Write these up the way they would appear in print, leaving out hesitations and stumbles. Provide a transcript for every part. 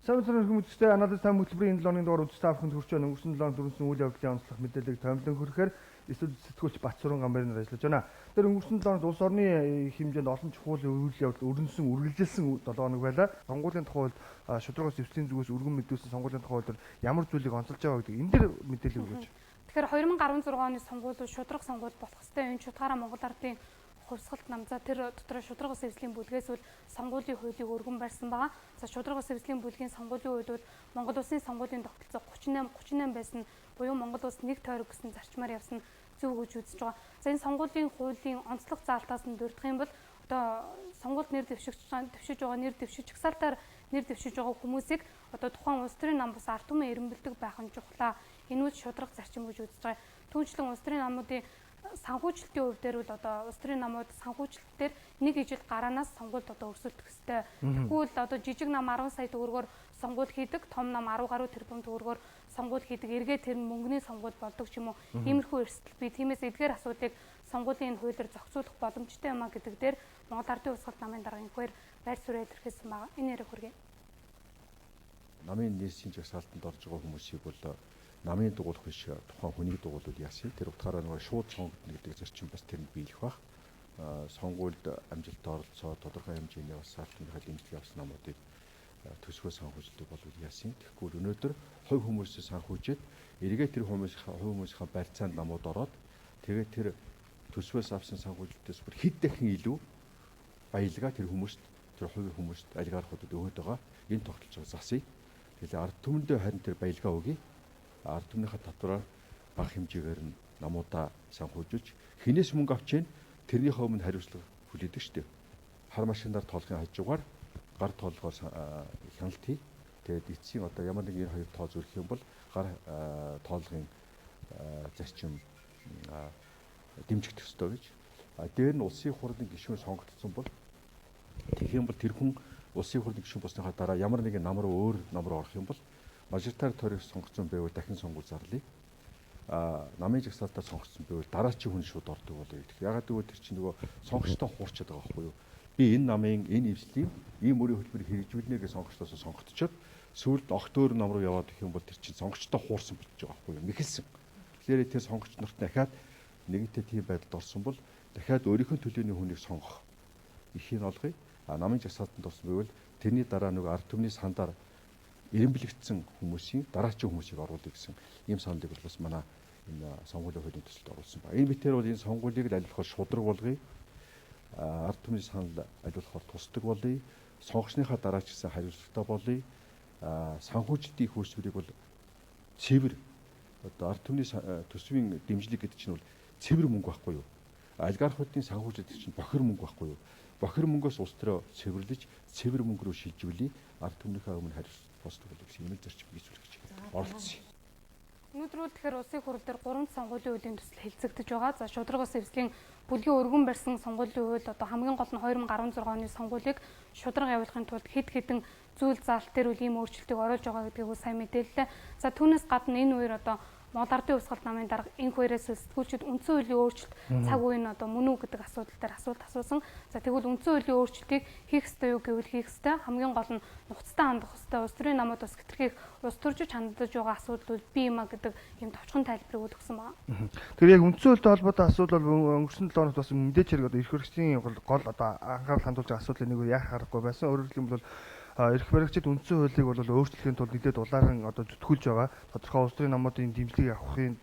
Сайн хүмүүстээ анализ сайн хөтөлбөрийн энэ 7 оны дугаар үзэж та бүхэнд хүрч байна. Өнгөрсөн 7 дөрвөн үйл явдлын онцлог мэдээллийг томилон хүргэхээр эсвэл сэтгүүлч Батцуран Гамбайрнаар ажиллаж байна. Тэр өнгөрсөн 7 улс орны хэмжээнд олон чухал үйл явдал өрнөсөн, үргэлжилсэн 7 хоног байлаа. Сонгуулийн тухай бол шударга сэвслийн зүгээс өргөн мэдүүлсэн сонгуулийн тухай бол ямар зүйлийг онцолж байгаа гэдэг энэ дэр мэдээлэл өгөөч. Тэгэхээр 2016 оны сонгуулиуд шударга сонгуул болох хэвээр энэ чухаараа Монгол Ардын хувьсгалт намзаа тэр дотор шударга сэвслийн бүлгээс үл сонгуулийн хуулийг өргөн барьсан байгаа. За шударга сэвслийн бүлгийн сонгуулийн үед бол Монгол Улсын сонгуулийн тогтолцоо 38 байсан буюу Монгол Улс нэг тойрог гэсэн зарчмаар явсан зөв гэж үзэж байгаа. За энэ сонгуулийн хуулийн онцлог заалтаас нь дурдах юм бол одоо сонгуульд нэр дэвшиж байгаа нэр дэвшиж чагсаалтаар нэр дэвшиж байгаа хүмүүсийг одоо тухайн улс төрийн нам бус ард түмэн эренбэлдэг байх нь чухлаа. Энэ үл шударга зарчим гэж үзэж байгаа. Түүнчлэн улс төрийн намуудын санхүүжилтийн хувь дээр бол одоо улс төрийн намууд санхүүжилтээр нэг ижил гараанаас сонгуульд одоо өрсөлдөх ёстой. Тэгвэл одоо жижиг нам 10 сая төгрөгөөр сонгуул хийдэг, том нам 10 гаруй тэрбум төгрөгөөр сонгуул хийдэг, эргээ тэр мөнгөний сонгуул болдог ч юм уу. Иймэрхүү эрсдэл бий. Тиймээс эдгээр асуудлыг сонгуулийн хуулиар зохицуулах боломжтой юм а гэдэг дээр Монгол Ардын хувьсгалт намын дарга энэхээр байр суурь илэрхийлсэн байгаа. Энэ яриг хүргэе. Намын нийслэлийн жагсаалтанд орж байгаа хүмүүсийг бол намын дугуулах биш тухайн хүнийг дугуулууд яасан. Тэр утгаараа нөгөө шууд сонгогдно гэдэг зарчим бас тэрэнд биелэх бах. Сонгуульд амжилттай оролцоо тодорхой хэмжээний бас ардынхаа дэмжлэг авсан намуудыг төсвөө санхүүжилдэг болов яасан. Тэгэхгүй өнөөдөр хувь хүмүүсээ санхүүжээд эргээ тэр хүмүүсийнхаа барьцаанд намууд ороод тэгээд тэр төсвөөс авсан санхүүжилтээс бүр хэд дахин илүү баялгаа тэр хүмүүст тэр хувь хүмүүст олигархуудад өгöd байгаа. Энэ тогтолцоог засъя. Тэгэхээр ард түмэндээ харин тэр баялгаа өгье. Ард түмнийхээ татвараар бага хэмжээгээр нь намуудаа санхүүжүүлж хинээс мөнгө авч ийн тэрнийхээ өмнө хариуцлага хүлээдэг шүү дээ. Хар машинаар тоолохын хажуугаар гар тоолгоор хяналт хий. Тэгээд эцсийн одоо ямар нэг энэ хоёр тоо зүрх юм бол гар тоолгын зарчим дэмжигдэх ёстой гэж. Дээр нь улсын хурлын гишүүн сонгогдсон бол тэгэх юм бол тэр хүн улсын хурлын гишүүн болсныхаа дараа ямар нэгэн нам руу өөр нам руу орох юм бол мажоритар тойрог сонгогдсон байвал дахин сонгуул зарлая. Намын жагсаалтаар сонгогдсон байвал дараачийн хүн шууд ордог болоё гэх. Ягаад гэвэл тэр чинь нөгөө сонгогчтой хуурчаад байгаа байхгүй юу? Би энэ намын энэ эвслийн ийм мөрийн хөтөлбөрийг хэрэгжүүлнэ гэж сонгогчдоос сонгогдчиход сүүлд огт өөр нам руу яваад ирэх юм бол тэр чинь сонгогчтой хуурсан болчихж байгаа байхгүй юу? Мэхэлсэн. Тэгэхээр тэр сонгогч нарт дахиад нэгэнтээ тийм байдалд орсон бол дахиад өөрийнхөө төлөөний хүнийг сонгох эхийн олгоё. Намын жагсаалтанд орсон байвал тэрний дараа нөгөө ард түмний сандаар эренбэлэгдсэн хүмүүсийн дараачийн хүмүүсийг оруулах гэсэн ийм саналыг бол бас манай энэ сонгуулийн хуулийн төсөлд оруулсан байна. Энэ битээр бол энэ сонгуулийг аль болохоор шудраг болгоё. Ард түмний санал аливаалахаар тусдаг болъё. Сонгогчныхаа дараач гэсэн хариуцлагатай болъё. Санхүүжилтийн хөөсвөрийг бол цэвэр одоо ард түмний төсвийн дэмжлэг гэдэг чинь бол цэвэр мөнгө байхгүй юу? Олигархуудын санхүүжилт чинь бохир мөнгө байхгүй юу? Бохир мөнгөөс улс төрөө цэвэрлэж цэвэр мөнгө рүү шилжүүлээ. Ард түмнийхээ өмнө хариуцлага постдог болов гэсэн юм зарчим бийцүүлэх гэж оролцсон. Өнөөдөр тэгэхээр улсын хурал дээр 3 сонгуулийн үеийн төсөл хэлцэгдэж байгаа. За шударга сэвслийн бүлгийн өргөн барьсан сонгуулийн үед одоо хамгийн гол нь 2016 оны сонгуулийг шударга явуулахын тулд хэд хэдэн зүйл заалт дээр үл ийм өөрчлөлтийг оруулж байгаа гэдгийг сайн мэдээллээ. За түүнээс гадна энэ үеэр одоо Монгол Ардын хувьсгалт намын дарга энэ хоёроос сэтгүүлчид үндсэн хуулийн өөрчлөлт цаг үеийн одоо мөн үү гэдэг асуудал дээр асуулт асуусан. За тэгвэл үндсэн хуулийн өөрчлөлтийг хийх ёстой юу гэвэл хийх ёстой. Хамгийн гол нь нухацтай хандах ёстой. Улс төрийн намууд бас хэтэрхийх улс төржиж хандаж байгаа асуудал бий юм а гэдэг юм товчхон тайлбарыг өгсөн байна. Тэгэхээр яг үндсэн хуультай холбоотой асуудал бол өнгөрсөн 7 хоногт бас мэдээж хэрэг одоо эрх хэрэгчдийн гол одоо анхаарал хандуулж байгаа асуудлын нэг яах аргагүй байсан. Өөрөөр хэлбэл эрх баригчид үндсэн хуулийг бол өөрчлөхийн тулд нэлээд улаан одоо зүтгүүлж байгаа. Тодорхой улс төрийн намуудын дэмжлэгийг авахын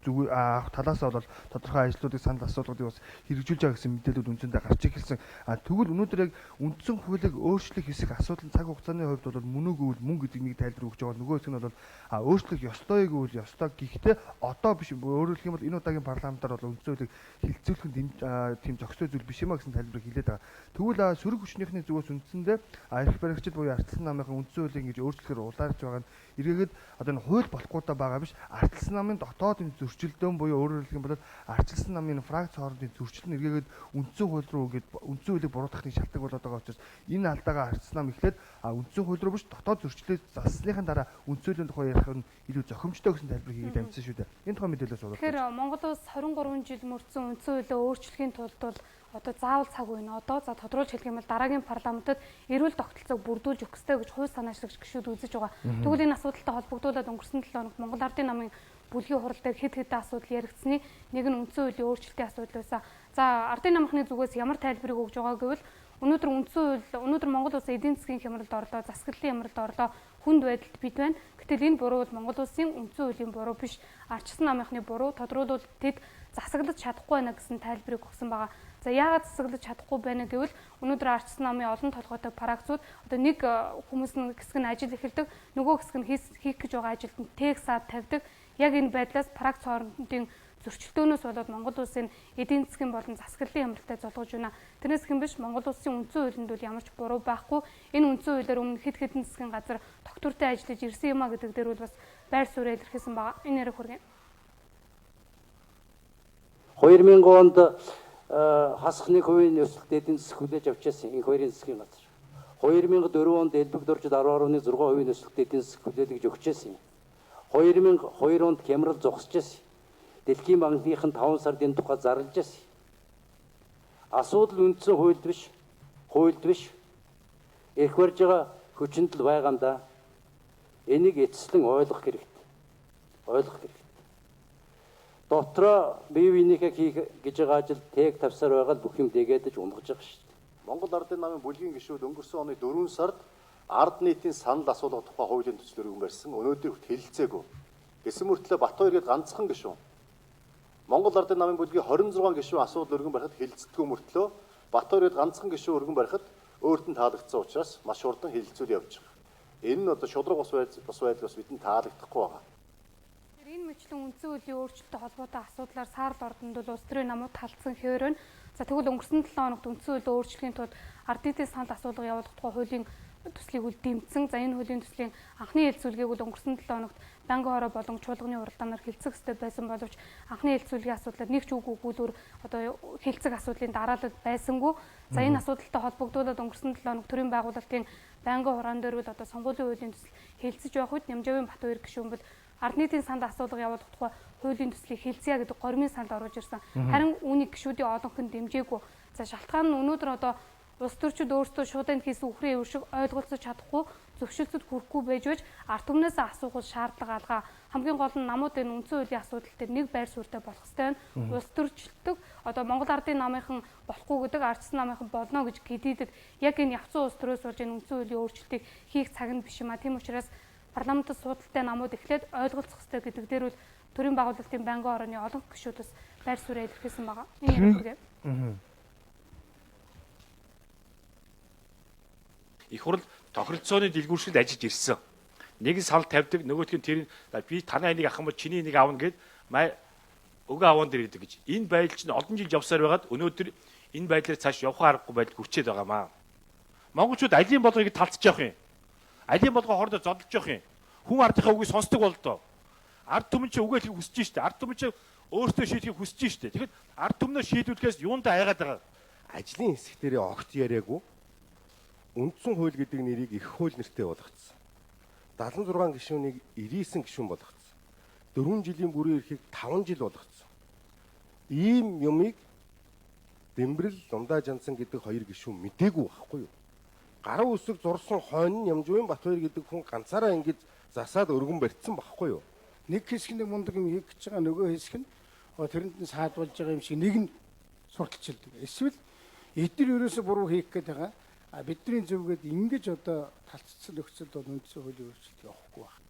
авах талаас бол тодорхой ажлуудыг санал асуулгуудыг бас хэрэгжүүлж байгаа гэсэн мэдээлэлүүд үндсэндээ гарч ирсэн. Тэгвэл өнөөдөр яг үндсэн хуулийг өөрчлөх хэсэг асуудал цаг хугацааны хувьд бол мөн үгүй мөн гэдэг нэг тайлбар өгч байгаа. Нөгөө хэсэг нь бол өөрчлөх ёстой гэвэл ёстой. Гэхдээ одоо биш. Өөрөөр хэлэх юм бол энэ удаагийн парламентаар бол үндсэн хуулийг хилцүүлэх нь тийм зохистой зүйл биш юм а гэсэн тайлбарыг хэлээд байгаа. Тэгвэл сөрөг хүчнийхний зүгээс үндсэндээ эрх баригчид буюу ардчилсан намынхаа үндсэн хуулийг ингэж өөрчлөхөөр улаарч байгаа нь эргээгээд одоо энэ хууль болохгүйтэй байгаа биш. Ардчилсан намын дотоод энэ зөрчилдөөн буюу өөрөөр хэлэх юм бол ардчилсан намын фракц хоорондын зөрчил нь эргээгээд үндсэн хууль руу гээд үндсэн хуулийг буруутгахны шалтгаан болоод байгаа учраас энэ алдаагаа ардчилсан нам эхлээд үндсэн хууль руу биш дотоод зөрчлөө зассныхаа дараа үндсэн хуулийн тухай ярих нь илүү зохимжтой гэсэн тайлбарыг хийгээд амжсан шүү дээ. Энэ тухай мэдээлэлээс бол тэгэхээр Монгол улс 23 жил мөрдсөн үндсэн хуулиа өөрчлөхийн тулд бол одоо заавал цаг үе нь одоо за тодруулж хэлэх юм бол дараагийн парламентод эрүүл тогтолцоог бүрдүүлж өгөх ёстой гэж хувь санаа ашиглаж гишүүд үзэж байгаа. Тэгвэл энэ асуудалтай холбогдуулаад өнгөрсөн 7 хоногт Монгол Ардын намын бүлгийн хурал дээр хэд хэдэн асуудал яригдсны нэг нь үндсэн хуулийн өөрчлөлтийн асуудал байсан. За Ардын намынхны зүгээс ямар тайлбарыг өгж байгаа гэвэл өнөөдөр Монгол улс эдийн засгийн хямралд орлоо, засаглалын хямралд орлоо, хүнд байдалд бид байна. Гэтэл энэ буруу бол Монгол улсын үндсэн хуулийн буруу биш, ардчилсан намынхны буруу. Тодруулбал тэд засаглаж чадахгүй байна гэсэн тайлбарыг өгсөн байгаа. За яагаад засаглаж чадахгүй байна гэвэл өнөөдөр ардчилсан намын олон толгойтой парагцууд одоо нэг хүмүүс нь хэсэг нь ажил эхэлдэг, нөгөө хэсэг нь хийх гэж байгаа ажилд нь тексад тавьдаг. Яг энэ байдлаас парагц хоорондын зөрчилдөөнөөс болоод Монгол улсын эдийн засгийн болон засаглалын хямралтай золгож байна. Тэрнээс хэн биш Монгол улсын үндсэн хуулинд бол ямар ч буруу байхгүй. Энэ үндсэн хуулиар өмнө хэд хэдэн засгийн газар доктортой ажиллаж ирсэн юм а гэдэг дээр бол бас байр суурь илэрхийлсэн байгаа. Энэ яриг хүргэе. 2000 онд хасах 1% өсөлт эдийн засаг хүлээж авч байсан энэ хоёрын засгийн газар. 2004 онд элбэг доржид 10.6% өсөлт эдийн засаг хүлээлгэж өгч байсан юм. 2002 онд хямрал зогсож байсан. Дэлхийн банкныхан 5 сард энэ тухай зарлаж байсан. Асуудал үндсэн хуульд биш. Ирэх барьж байгаа хүчиндэл байгаамда энийг эцэслэн ойлгох хэрэгтэй. Дотроо бие биенийхээ хийх гэж байгаа ажил тэг тавсаар байгаа л бүх юм дэгээдэж унгаж байгаа шүү дээ. Монгол Ардын намын бүлгийн гишүүд өнгөрсөн оны 4 сард ард нийтийн санал асуулга тухай хуулийн төсөл өргөн барьсан. Өнөөдөр хэлэлцээгүй. Гэсэн мөртлөө Батбаяр гээд ганцхан гишүүн. Монгол Ардын намын бүлгийн 26 гишүүн асуудал өргөн барихад хэлэлцдэггүй мөртлөө Батбаяр гээд ганцхан гишүүн өргөн барихад өөрт нь таалагдсан учраас маш хурдан хэлэлцүүл явж байгаа. Энэ нь одоо шудраг бус байдал бидэнд таалагдахгүй байгаа. Энэ мэтлэн үндсэн хуулийн өөрчлөлттэй холбоотой асуудлаар саарл ордонд бол улс төрийн намууд талцсан хэвээр байна. За тэгвэл өнгөрсөн 7 хоногт үндсэн хуулийн өөрчлөлийн тулд ард нийтийн санал асуулга явуулах тухай хуулийн төслийг үл дэмжсэн. За энэ хуулийн төслийн анхны хэлэлцүүлгийг бол өнгөрсөн 7 хоногт Банкны хороо болон чуулганы уралдаанаар хэлцэх ёстой байсан боловч анхны хэлэлцүүлгийн асуудлаар нэг ч үг өгүүлбэр одоо хэлцэх асуудлын дараалал байсангүй. За энэ асуудалтай холбогдуулаад өнгөрсөн 7 хоногт төрийн байгуулалтын Банкны хороон дээр бол одоо сонгуулийн хуулийн төсөл хэлэлцэж байх үед Нямжавын Батбаяр гишүүн бол ард нийтийн санал асуулга явуулах тухай хуулийн төслийг хэлцье гэдэг гормын санал оруулж ирсэн. Харин үүнийг гишүүдийн олонх нь дэмжээгүй. За шалтгаан нь өнөөдөр одоо улс төрчид өөрсдөө шууданд хийсэн үхрийн өв шиг ойлголцож чадахгүй, зөвшөлтөд хүрэхгүй байж ард түмнээс асуух шаардлага алгаа. Хамгийн гол нь намууд энэ үндсэн хуулийн асуудал дээр нэг байр суурьтай болох ёстой байна. Улс төрчлөлтөг одоо Монгол Ардын намынхан болохгүй гэдэг, ардчилсан намынхан болно гэж гидийдэг. Яг энэ явцсан улс төрөөс болж энэ үндсэн хуулийн өөрчлөлтийг хийх цаг нь биш юм а. Тийм учраас парламентд суудалтай намууд эхлээд ойлголцох ёстой гэдэг дээр бол төрийн байгуулалтын Банкны хорооны олон гишүүд бас байр суурь илэрхийлсэн байгаа. Энэ яг их хурл тохиролцооны дэлгүүршилд ажиллаж ирсэн. Нэг нь сал тавьдаг, нөгөөх нь тэр би танай энийг авах юм бол чиний энийг аавна гэд өгөө аван дээр гэдэг гэж. Энэ байдал чинь олон жил явсаар байгаад өнөөдөр энэ байдлаар цааш явах аргагүй байдал хүрчээд байгаамаа. Монголчууд алийн болгоыг талцж явах юм. Алийн болгоо хоорондоо зодолж явах юм. Хүн ардынхаа үгийг сонсдог болдоо. Ард түмэн чи үгээ хэлхийг хүсэж штэ. Ард түмэн чи өөртөө шийдэхийг хүсэж штэ. Тэгэхэд ард түмнөө шийдвэрлэхээс юундаа айгаад байгаа. Ажлын хэсэг дээрээ огт яриаггүй. Үндсэн хууль гэдэг нэрийг их хууль нэртэй болгоцсон. 76 гишүүнийг 99 гишүүн болгоцсон. 4 жилийн бүрийн эрхийг 5 жил болгоцсон. Ийм юмыг Дэмбэрэл Лундаа Жансан гэдэг хоёр гишүүн мдээгүй байхгүй юу? Гараа үсэг зурсан хойно Нямжавын Батбаяр гэдэг хүн ганцаараа ингэж засаад өргөн барьцсан байхгүй юу? Нэг хэсэг нэг мундаг юм хийх гэж байгаа, нөгөө хэсэг нь тэрэнд нь саадуулж байгаа юм шиг нэг нь сурталчилдаг. Эсвэл эдгээр ерөөсө буруу хийх гээд байгаа. Бидний зөвгээд ингэж одоо талцсан нөхцөлд бол үндсэн хуулийн өөрчлөлт явахгүй байна.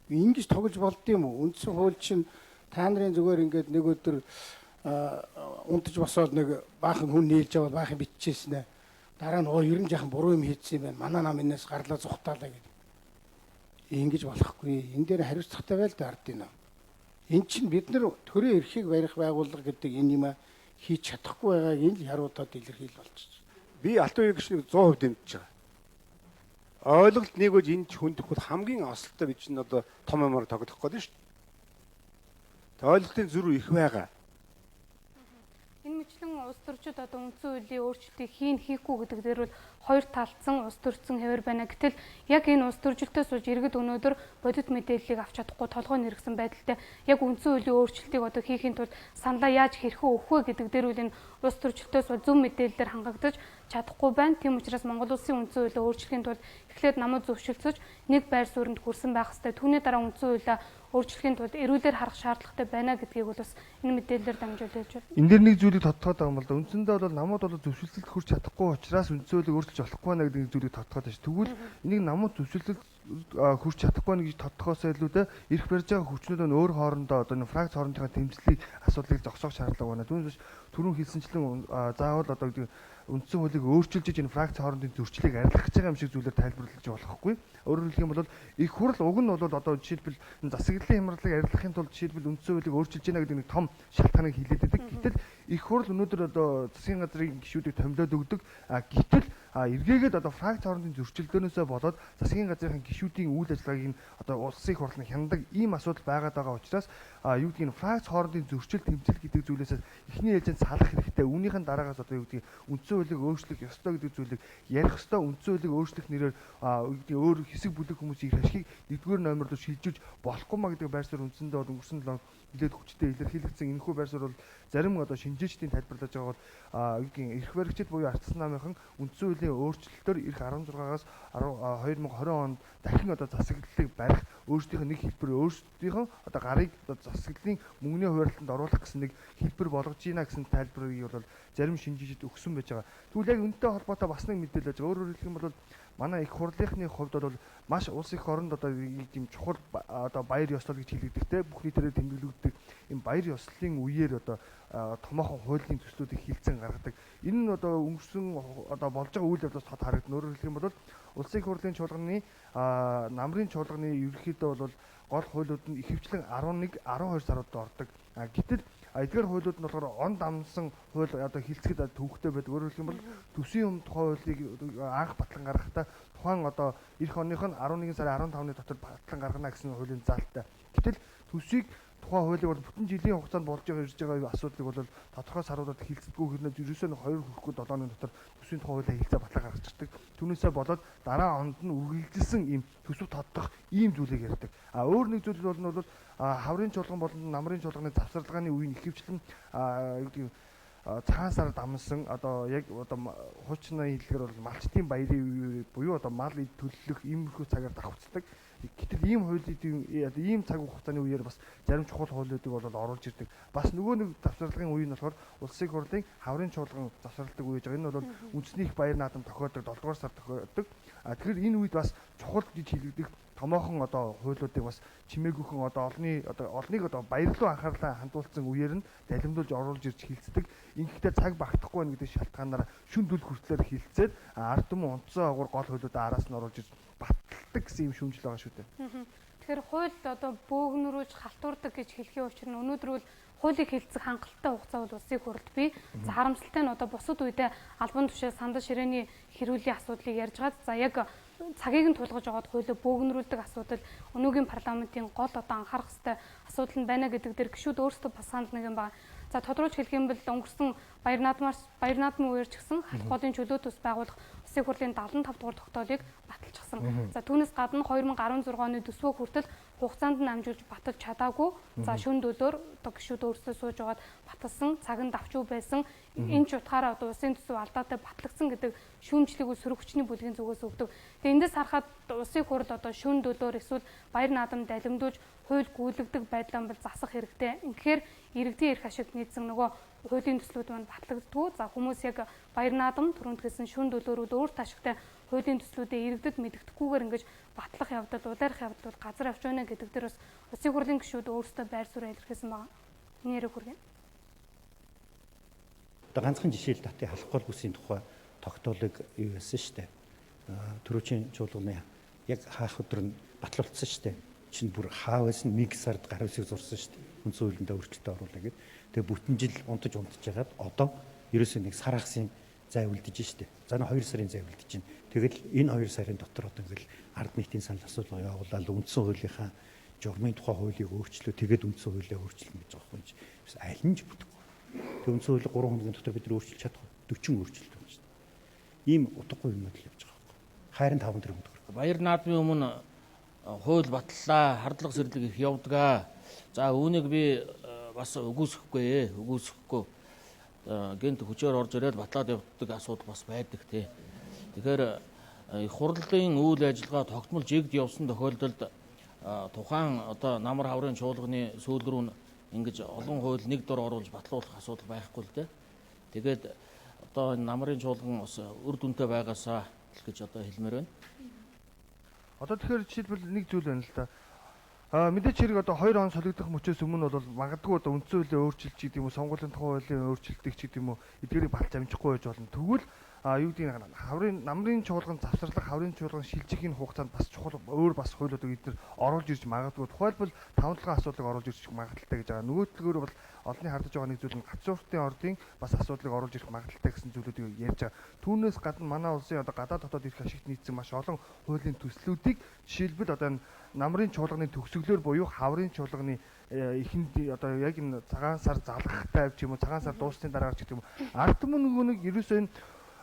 Ингэж тоглож болд юм уу? Үндсэн хууль чинь та нарын зүгээр ингээд нэг өдөр унтаж босоод нэг баахан хүн нээлж аваад баахан биччихсэн ээ. Дараа нь ер нь жаахан буруу юм хийсэн юм байна. Манай нам энэс гарлаа зүхтаалаа гэдэг. Ингэж болохгүй. Энэ дээр хариуцлагатай байл да ардын нам. Эн чинь бид нар төрийн эрхийг барих байгууллага гэдэг энэ юм хийж чадахгүй байгааг энэ л харуултад илэрхийл болчих. Би Алтан үеийн гишүүнийг 100% дэмжиж байгаа. Ойлголт нэгж энэ хүнд хөл хамгийн ослтой бид чинь одоо том юмар тоглох гээд шүү дээ. Ойлголтын зөрүү их байгаа. Энэ мэтлэн улс төрчид одоо үндсэн хуулийн өөрчлөлтийг хийн хийхгүй гэдэг дээр бол хоёр талцсан улс төрсөн хэвээр байна. Гэтэл яг энэ улс төржилтөө сууж иргэд өнөөдөр бодит мэдээллийг авч чадахгүй толгой нэргсэн байдалтай яг үндсэн хуулийн өөрчлөлтийг одоо хийхийн тулд саналаа яаж хэрхэн өгөх вэ гэдэг дээр үл энэ улс төржилтөөс бол зөв мэдээлэлээр хангагдаж чадахгүй байна. Тийм учраас Монгол улсын үндсэн хуулийг өөрчлөхийн тулд эхлээд намууд зөвшөлдсөж нэг байр сууринд хүрсэн байх ёстой. Түүний дараа үндсэн хуулиа өөрчлөхийн тулд эрүүлэр харах шаардлагатай байна гэдгийг бол бас энэ мэдээлэлээр дамжуулж хэлж байна. Энэ дэр нэг зүйлийг тодтогоод байгаа юм бол да. Үндсэндээ бол намууд бол зөвшөлтөд хүрч чадахгүй учраас үндсэн хуулийг өөрчилж болохгүй байна гэдэг зүйлийг тодтогоод байна ш. Тэгвэл энийг намууд зөвшөлтөд хүрч чадахгүй байна гэж тодтогоосоо илүүтэй ирэх барьж байгаа хүчнүүд нь өөр хоорондоо одоо энэ фракц хоорондын тэмцлийг асуудлыг зогсоох шаардлага байна. Түүнээс түрүүн хэлсэнчлэн заавал одоо гэдэг үндсэн хуулийг өөрчилж энэ фракц хоорондын зөрчлийг арилгах байгаа юм шиг зүйлээр тайлбарлаж болохгүй. Өөрөөр хэлэх юм бол их хурл уг нь бол одоо жишээлбэл засаглалын хямралыг арилгахын тулд жишээлбэл үндсэн хуулийг өөрчилж яана гэдэг нэг том шалтгааныг хэлээд байдаг. Гэтэл их хурл өнөөдөр одоо засгийн газрын гишүүдийг томилоод өгдөг. Гэтэл эргээгээд одоо фракц хоорондын зөрчилдөөнөөсөө болоод засгийн газрын гишүүдийн үйл ажиллагааг нь одоо улсын их хурлын хяндаг ийм асуудал байгаад байгаа учраас юу гэдгийг фракц хоорондын зөрчил тэмцэл гэдэг зүйлээс эхний ээлжинд салах хэрэгтэй. Үүнийхэн дараагаас одоо юу гэдгийг үндсэн хуулийг өөрчлөх ёстой гэдэг зүйлийг ярих ёстой. Үндсэн хуулийг өөрчлөх нэрээр юу гэдгийг өөр хэсэг бүлэг хүмүүсийн эрх ашигыг 1-р номерд шилжүүлж болохгүй маа гэдэг байр суурь үндсэндээ бол өнгөрсөн 7 хилээд хүчтэй илэрхийлэгдсэн энэхүү байр суурь бол зарим одоо шинжээчдийн тайлбарлаж байгаа бол юу гэдгийг эрх баригчид буюу ардсан намынхан үндсэн хуулийн өөрчлөлтөөр эх 16-аас 2020 онд дахин одоо засаглалыг барих өөрсдийнх нь нэг хэлбэр өөрсдийнх нь одоо гарыг одоо засаглалын мөнгөний хуваарлалтанд оруулах гэсэн нэг хэлбэр болгож гинэ гэсэн тайлбарыг бол зарим шинжээчид өгсөн байж байгаа. Тэгвэл яг энэтэй холбоотой бас нэг мэдээлэл байж байгаа. Өөрөөр хэлэх юм бол манай их хурлынхны хувьд бол маш улс их оронд одоо ийм чухал одоо баяр ёслол гэж хэлэгдэгтэй бүх нийтээр тэмдэглэгддэг ийм баяр ёслолын үеэр одоо томоохон хуулийн төслүүдийг хилцэн гаргадаг. Энэ нь одоо өнгөрсөн одоо болж байгаа үйл явдлаас тод харагдана. Өөрөөр хэлэх юм бол улсын их хурлын чуулганы намрын чуулганы ерөнхийдөө бол гол хуулиуд нь ихэвчлэн 11 12 сарууд ордог. Гэтэл эдгээр хуулиуд нь болохоор он дамсан хууль одоо хилцэхэд төвөгтэй байдаг. Өөрөөр хэлэх юм бол төсвийн өмнө тухайн хуулийг анх батлан гаргахдаа тухайн одоо эх оных нь 11 сарын 15-ны дотор батлан гаргана гэсэн хуулийн заалттай. Гэтэл төсвийг тухайн хуулийг бол бүтэн жилийн хугацаанд болж байгаа ирж байгаа асуудлыг бол тодорхой саруудад хилцдэггүй хэрнээ ерөөсөө 2 хүрэхгүй 7 өдрийн дотор төсвийн тухайн хуулийг хилцээ батлан гаргацдаг. Түүнээсээ болоод дараа онд нь үргэлжилсэн ийм төсөв тодтох ийм зүйлийг ярьдаг. Өөр нэг зүйл бол хаврын чуулган болон намрын чуулганы завсарлагын үеийн ихэвчлэн юу гэдэг цаасаар дамсан одоо яг одоо хуучны хэлгээр бол малчтын баярын үе буюу одоо мал ид төлөх иймэрхүү цагаар давхцдаг. Гэтэл ийм хуулиудын одоо ийм цаг хугацааны үеэр бас зарим чухал хуулиудыг бол оруулж ирдэг. Бас нөгөө нэг завсарлагын үе нь болохоор улсын хурлын хаврын чуулган завсарладаг үе гэж байгаа. Энэ бол үндэсний их баяр наадам тохиолдог 7 дугаар сар тохиолдог. Тэгэхээр энэ үед бас чухал гэж хэлэгдэх томоохон одоо хуулиудыг бас чимээгүйхэн одоо олныг одоо баяр руу анхаарлаа хандуулсан үеэр нь далимдуулж оруулж ирж хилцдэг. Ингэхдээ цаг багтахгүй байна гэдэг шалтгаанаар шүн түл хүртлээр хилцээд ард түмэн унтсан агуур гол хуулиудаа араас нь оруулж ирж баталдаг гэсэн юм шүүмжил байгаа шүү дээ. Тэгэхээр хууль одоо бөөгнөрүүлж халтуурдаг гэж хэлхийн учир нь өнөөдөр бол хуулийг хилцэх хангалттай хугацаа бол улсын хурлд бий. За харамсалтай нь одоо бусад үедээ албан тушаал сандал ширээний хэрүүлийн асуудлыг ярьж гад. За яг цагийг нь тулгаж аваад хуулийг бөөгнөрүүлдэг асуудал өнөөгийн парламентын гол одоо анхаарах ёстой асуудал нь байна гэдэг дээр гишүүд өөрсдөө бас санал нэг юм байна. За тодруулж хэлэх юм бол өнгөрсөн баяр наадмын үеэр ч гэсэн халах голын чөлөө төс байгуулах улсын хурлын 75 дугаар тогтоолыг баталчихсан. За түүнээс гадна 2016 оны төсвөө хүртэл хугацаанд нь амжуулж баталж чадаагүй. За шөнө дөлөөр одоо гишүүд өөрсдөө сууж аваад баталсан, цаганд давчуу байсан. Энэ ч утгаараа одоо улсын төсөв алдаатай батлагдсан гэдэг шүүмжлэг сөрөг хүчний бүлгийн зүгээс өгдөг. Тэгээ эндээс харахад улсын хурл одоо шөнө дөлөөр эсвэл баяр наадам далимдуулж хууль гүйлгдэг байдлаа бол засах хэрэгтэй. Тэгэхээр иргэдийн эрх ашигт нийцсэн нөгөө хуулийн төслүүд маань батлагддгүй. За хүмүүс яг баяр наадам түрүүнд хэлсэн шүн дөлөөрүүд өөр ташигтай хуулийн төслүүдээ иргэдэд мэддэхгүйгээр ингэж батлах явдал, удаарах явдал газар авч байна гэдэг дээр бас улсын хурлын гишүүд өөрсдөө байр суурь илэрхийлсэн байна. Нэрэг хүргэн. Одоо ганцхан жишээл татыг халах гол бүсийн тухай тогтоолыг юу яасан шүү дээ. Төрөөчийн чуулганы яг хаах өдөр нь батлуулсан шүү дээ. Чинь бүр хааваас нь 1 сард гар үсэг зурсан шүү дээ. Үндсэн хуулиндаа өөрчлөлтөө оруулаа гэдэг. Тэгээ бүтэн жил унтаж жагаад одоо ерөөсөө нэг сар хагасын зай үлдэж штэ. За 2 сарын зай үлдэж байна. Тэгэл энэ 2 сарын дотор одоо ингээл ард нийтийн санал асуулга явуулаад үндсэн хуулийнхаа журмын тухай хуулийг өөрчлөө. Тэгээд үндсэн хуулиа өөрчлөн гэж байгаа юм чи. Аль нь ч бүтэхгүй. Тэгэхээр үндсэн хуулийг 3 хоногийн дотор бид нэр өөрчилж чадах 40 өөрчлөлт байна шүү дээ. Ийм утгагүй юм л явж байгаа байхгүй. Хайрын 5 тэрбум төгрөг. Баяр наадмын өмнө хууль батлаа, хардлага сэрлэг их явдаг. За үүнийг би бас үгүйсэхгүй. Гэнт хүчээр орж ирээд батлаад явдаг асуудал бас байдаг тий. Тэгэхээр их хурлын үйл ажиллагаа тогтмол жигд явсан тохиолдолд тухайн одоо намар хаврын чуулганы сүүл рүү ингэж олон хууль нэг дор оруулж батлуулах асуудал байхгүй л дээ. Тэгээд одоо намрын чуулган бас үр дүнтэй байгаасаа гэж одоо хэлмээр байна. Одоо тэгэхээр жишээлбэл нэг зүйл байна л да. Мэдээч хэрэг одоо 2 он солигдох мөчөөс өмнө бол магадгүй одоо үндсэн хуулийн өөрчлөлт ч гэдэг юм уу, сонгуулийн тухай хуулийн өөрчлөлтийг ч гэдэг юм уу, эдгээрийг баталж амжихгүй байж болно. Тэгвэл юу гэдэг нь хаврын намрын чуулган завсарлах, хаврын чуулган шилжих энэ хугацаанд бас чухал өөр бас хуулиудыг эдгээр оруулж ирж магадгүй. Тухайлбал 5-7 асуудлыг оруулж ирж магадaltaй гэж байгаа. Нөгөө талгаар бол олонний хардаж байгаа нэг зүйл нь гацууртын ордын бас асуудлыг оруулж ирэх магадaltaй гэсэн зүйлүүдийг ярьж байгаа. Түүнээс гадна манай улсын одоо гадаад дотоод ирэх ашигт нийцсэн маш олон хуулийн төслүүдийг жишээлбэл одоо намрын чуулганы төгсгөлөөр буюу хаврын чуулганы ихэнд одоо яг энэ цагаан сар залгахтай ч юм уу, цагаан сар дуусны дараа ч гэдэг юм. Ард түмэн нөгөө нэг ерөөсөө энэ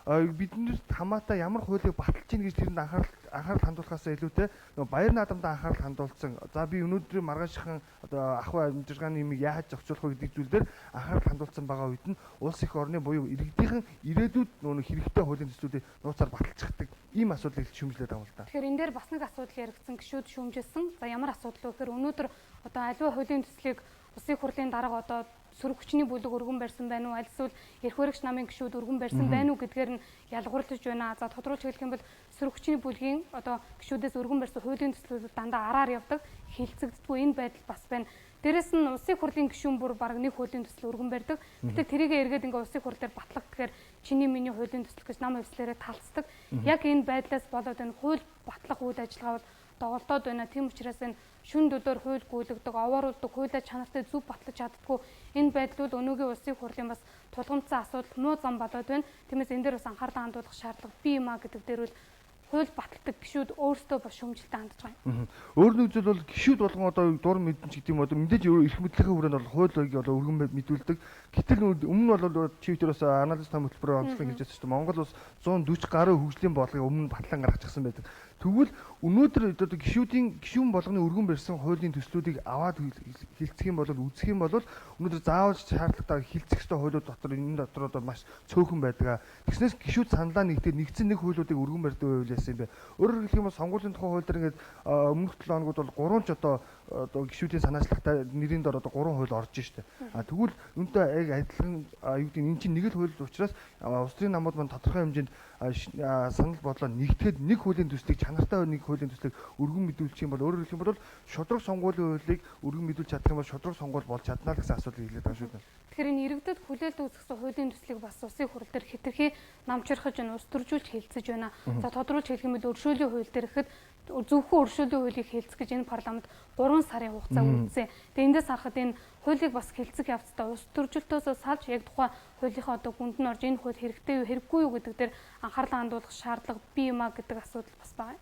биднэрт хамаатай ямар хуулийг баталж ийн гэж тэрэнд анхаарал хандуулахаас илүүтэй нөгөө баяр наадамдаа анхаарал хандуулсан. За би өнөөдрийн маргаашхан одоо ахуй амжиргааны юмыг яаж зохицуулах вэ гэдэг зүйл дээр анхаарал хандуулсан байгаа үед нь улс их орны буюу иргэдийнхэн ирээдүйд нөгөө хэрэгтэй хуулийн төслүүдийг нууцаар баталчихдаг ийм асуудлыг шүүмжлээд байгаа юм л да. Тэгэхээр энэ дээр бас нэг асуудал яригдсан гишүүд шүүмжилсэн. За ямар асуудал вэ гэхээр өнөөдөр одоо аливаа хуулийн төслийг улсын хурлын дарга одоо сөрөг хүчний бүлэг өргөн барьсан байна уу, аль эсвэл эрх баригч намын гишүүд өргөн барьсан байна уу гэдгээр нь ялгуурлаж байна. За тодруулж хэлэх юм бол сөрөг хүчний бүлгийн одоо гишүүдээс өргөн барьсан хуулийн төслүүд дандаа араар явдаг, хилцэгддэггүй энэ байдал бас байна. Дээрээс нь улсын хурлын гишүүн бүр баг нэг хуулийн төсөл өргөн барьдаг. Гэтэл тэрийгэ эргээд ингээ улсын хурл дээр батлах гэхээр чиний миний хуулийн төсөл гэж нам эвслээрээ талцдаг. Яг энэ байдлаас болоод энэ хууль батлах үйл ажиллагаа бол доголдоод байна. Тийм учраас энэ шүн дөдөр хууль гүйлгдэг, овооруулдаг, хуулиа чанартай зөв батлаж чаддаггүй энэ байдал бол өнөөгийн улсын хурлын бас тулгамдсан асуудал муу зам болоод байна. Тиймээс энэ дээр бас анхаарал хандуулах шаардлага бий юмаа гэдэг дээр бол хууль баталдаг гишүүд өөрсдөө бас шүүмжилтэд хандж байгаа юм. Өөр нэг зүйл бол гишүүд болгон одоо дур мэдэнч гэдэг юм одоо мэдээж эрх мэдлэгийн хүрээнд бол хуулийг одоо өргөн мэдүүлдэг. Гэтэл өмнө нь бол чи өдрөөс анализ том хөтөлбөрөөр онцлог хэлж байсан шүү дээ. Монгол улс 140 гаруй хөгжлийн бодлогыг өмнө батлан гаргачихсан байдаг. Тэгвэл өнөөдөр одоо гишүүн болгоны өргөн барьсан хуулийн төслүүдийг аваад хилцэх юм бол үзэх юм бол өнөөдөр заавал шаардлагатай хилцэх ёстой хуулиуд дотор энэ дотор одоо маш цөөхөн байдаг. Тэгснээс гишүүд саналаа нэгдээд нэгдсэн нэг хуулиудыг өргөн барьдаг байвал яасан юм бэ? Өөрөөр хэлэх юм бол сонгуулийн тухай хууль дээр ингээд өмнөх 7 хоногуд бол 3 ч одоо гишүүдийн санаачлагтай нэрийн дор одоо 3 хууль орж штэ. Тэгвэл үүнтэй яг адилхан юу гэдэг энэ чинь нэг л хууль учраас улс төрийн намууд маань тодорхой хэмжээнд санал бодлоо нэгтгэхэд нэг хуулийн төслийг чанартай нэг хуулийн төслийг өргөн мэдүүлчих юм бол өөрөөр хэлэх юм бол шудраг сонгуулийн хуулийг өргөн мэдүүлж чадах юм бол шудраг сонгуул болж чадна л гэсэн асуудлыг хэлээд байгаа шүү дээ. Тэгэхээр энэ иргэдэд хүлээлт үүсгэсэн хуулийн төслийг бас улсын хурал дээр хэтэрхий намчирхаж байна, устөржүүлж хэлцэж байна. За тодруулж хэлэх юм бол өршөөлийн хууль дээр ихэд зөвхөн өршөөлийн хуулийг хэлцэх гэж энэ парламент 3 сарын хугацаа үнэлсэн. Тэгээ эндээс харахад энэ хуулийг бас хэлцэх явцдаа ус төржилтөөсөө салж яг тухайн хуулийнхаа одоо гүнд нь орж энэ хууль хэрэгтэй юу хэрэггүй юу гэдэг дээр анхаарал хандуулах шаардлага бий юмаа гэдэг асуудал бас байна.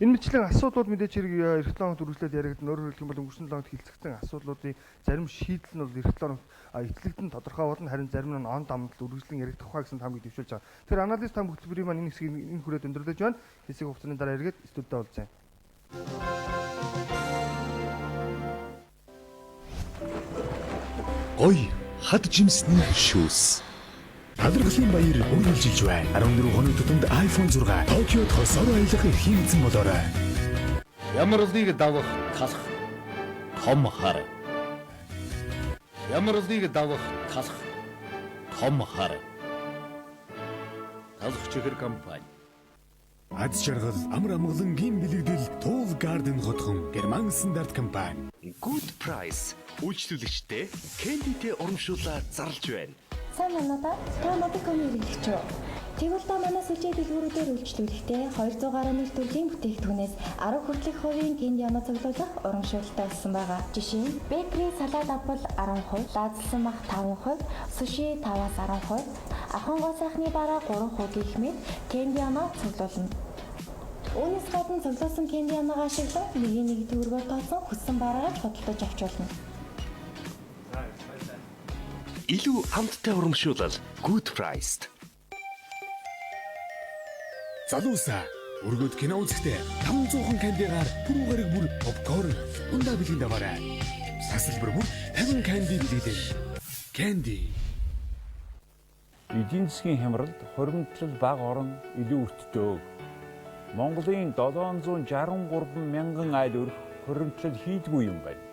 Энэ мэтлэг асуудлууд мэдээж хэрэг эрт 7 хоногт үргэлжлээд яригдана. Өөрөөр хэлэх юм бол өнгөрсөн 7 хоногт хилцэгдсэн асуудлуудын зарим шийдэл нь бол эрт 7 хоногт этлэгдэн тодорхой болно, харин зарим нь он дамдал үргэлжлэн яригдах хаа гэсэн тамгийг дэвшүүлж байгаа. Тэгэхээр анализ том хөтөлбөрийн маань энэ хэсгийг энэ хүрээд өндөрлөж байна. Хэсэг хугацааны дараа эргээд студидд уулзъя. Ой, хад жимсний шүүс. Алдаргалын баяр үргэлжилж байна. 14 хоногийн тутамд iPhone 6 Токиод хосоор аялах эрхийн эзэн болоорой. Ямар улсыг давах талах том хар. Ямар улсыг давах талах том хар. Талах чихэр компани. Аз жаргал амар амгалан гин бэлэгдэл Tool Garden хотхон Герман стандарт компани. Good Price үйлчлүүлэгчтэй Candy-тэй урамшуулаад зарлж байна. Сайн манайда та Mobicom-ийг хэрэглэж байна. Тэгвэл та манай сүлжээ дэлгүүрүүдээр үйлчлүүлэхдээ 200 гаруй нэр төрлийн бүтээгдэхүүнээс 10 хүртэлх хувийн Candy оноо цуглуулах урамшуулалтаа болсон байгаа. Жишээ нь Bakery салаад апл 10%, лаазалсан мах 5%, суши 5-аас 10%, ахын гоо сайхны бараа 3% гэх мэт Candy оноо цуглуулна. Үүнээс гадна цуглуулсан Candy оноогоо ашиглан нэг төгрөгөөр тооцсон хүссэн бараагаар худалдаж авч болно. илүү амттай урамшуулал Good Price. Залуусаа өргөд кино үзэхдээ 500 кандигаар пүрэв гараг бүр попкорн ундаа бэлгэн даваарай. Сасалбар бүр 50 канди бэлгэдэг. Candy. Эдийн засгийн хямралд хоримтлал бага орон илүү өртдөг. Монголын 763 мянган айл өрх хоримтлал хийдгүй юм байна.